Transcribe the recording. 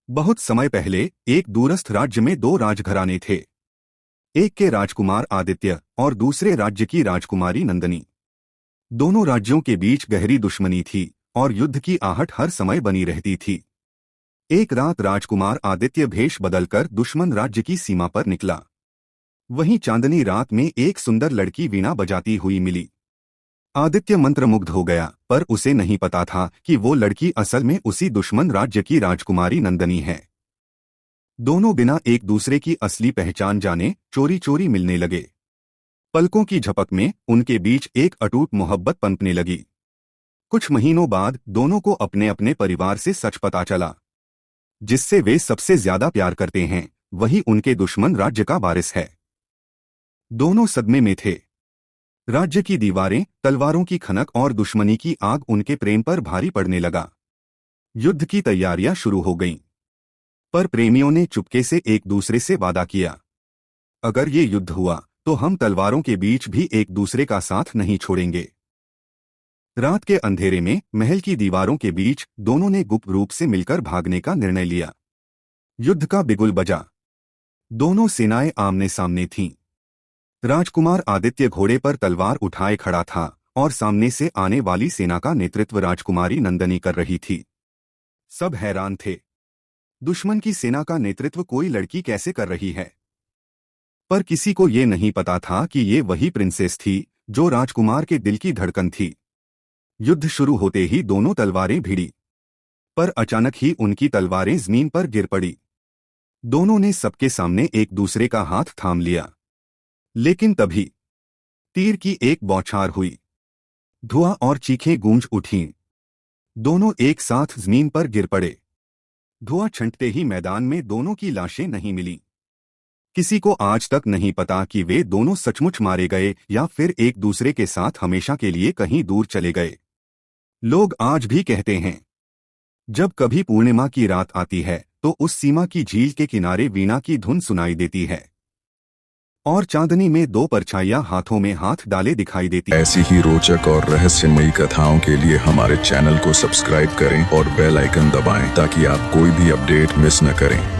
बहुत समय पहले एक दूरस्थ राज्य में दो राजघराने थे। एक के राजकुमार आदित्य और दूसरे राज्य की राजकुमारी नंदनी। दोनों राज्यों के बीच गहरी दुश्मनी थी और युद्ध की आहट हर समय बनी रहती थी। एक रात राजकुमार आदित्य भेष बदलकर दुश्मन राज्य की सीमा पर निकला। वहीं चांदनी रात में एक सुंदर लड़की वीणा बजाती हुई मिली। आदित्य मंत्रमुग्ध हो गया, पर उसे नहीं पता था कि वो लड़की असल में उसी दुश्मन राज्य की राजकुमारी नंदनी है। दोनों बिना एक दूसरे की असली पहचान जाने चोरी चोरी मिलने लगे। पलकों की झपक में उनके बीच एक अटूट मोहब्बत पनपने लगी। कुछ महीनों बाद दोनों को अपने अपने परिवार से सच पता चला। जिससे वे सबसे ज्यादा प्यार करते हैं, वही उनके दुश्मन राज्य का वारिस है। दोनों सदमे में थे। राज्य की दीवारें, तलवारों की खनक और दुश्मनी की आग उनके प्रेम पर भारी पड़ने लगा। युद्ध की तैयारियां शुरू हो गईं। पर प्रेमियों ने चुपके से एक दूसरे से वादा किया, अगर ये युद्ध हुआ तो हम तलवारों के बीच भी एक दूसरे का साथ नहीं छोड़ेंगे। रात के अंधेरे में महल की दीवारों के बीच दोनों ने गुप्त रूप से मिलकर भागने का निर्णय लिया। युद्ध का बिगुल बजा। दोनों सेनाएं आमने सामने थीं। राजकुमार आदित्य घोड़े पर तलवार उठाए खड़ा था और सामने से आने वाली सेना का नेतृत्व राजकुमारी नंदनी कर रही थी। सब हैरान थे। दुश्मन की सेना का नेतृत्व कोई लड़की कैसे कर रही है? पर किसी को ये नहीं पता था कि ये वही प्रिंसेस थी जो राजकुमार के दिल की धड़कन थी। युद्ध शुरू होते ही दोनों तलवारें भिड़ी, पर अचानक ही उनकी तलवारें जमीन पर गिर पड़ी। दोनों ने सबके सामने एक दूसरे का हाथ थाम लिया। लेकिन तभी तीर की एक बौछार हुई। धुआं और चीखें गूंज उठीं। दोनों एक साथ जमीन पर गिर पड़े। धुआं छंटते ही मैदान में दोनों की लाशें नहीं मिलीं। किसी को आज तक नहीं पता कि वे दोनों सचमुच मारे गए या फिर एक दूसरे के साथ हमेशा के लिए कहीं दूर चले गए। लोग आज भी कहते हैं, जब कभी पूर्णिमा की रात आती है तो उस सीमा की झील के किनारे वीणा की धुन सुनाई देती है और चांदनी में दो परछाइयां हाथों में हाथ डाले दिखाई देती हैं। ऐसी ही रोचक और रहस्यमयी कथाओं के लिए हमारे चैनल को सब्सक्राइब करें और बेल आइकन दबाएं ताकि आप कोई भी अपडेट मिस न करें।